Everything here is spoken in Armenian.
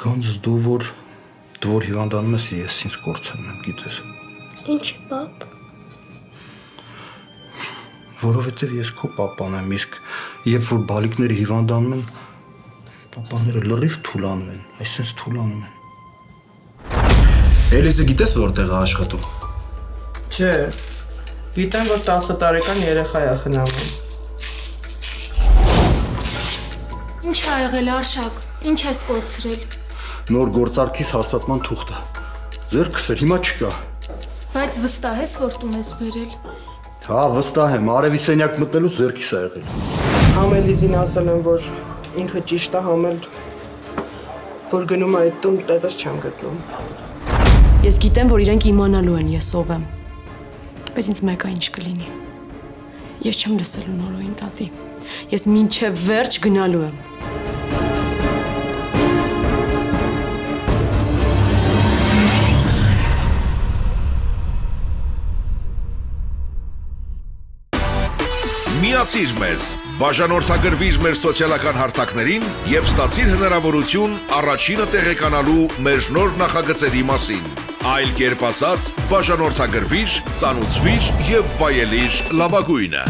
Գանձս դու որ հիվանդանում ես, ես ինձ կորցնում եմ, գիտես։ Ինչի պապ։ Որովհետև ես քո պապան եմ, իսկ երբ որ բալիկները հիվանդանում են, պապաները լրիվ թուլանում են, այսպես թուլանում են։ Էլիզը գիտես որտեղ է աշխատում։ Չէ, գիտեմ, որ 10 տարեկան երեխա է խնամում։ Ինչ ա եղել Արշակ, ինչ ես կորցրել։ Նոր գործարքից հաստատման թուղթը։ Ձեռքս էր, հիմա չկա։ Բայց վստահ ես, որ տուն ես բերել։ Հա, վստահ եմ, արևի սենյակ մտնելուց ձեռքիս է եղել։ Համելիզին ասել եմ, որ ինքը ճիշտ է համել, որ գնում է այդ տուն, տեղս չեմ գտնում։ Ես գիտեմ, որ իրենք իմանալու են ես ով եմ, բայց ինձ մեկը ինչ կլինի։ Ես չեմ լսելու Նորոյին, տատի։ Ես մինչև վերջ գնալու եմ։ Միացիր մեզ, բաժանորդագրվիր մեր սոցիալական հարթակներին և ստացիր հնարավորություն առաջինը տեղեկանալու մեր նոր նախագծերի մասին։ Այլ կերպ ասած, բաժանորդագրվիր, ծանուցվիր և վայելիր լավագույնը։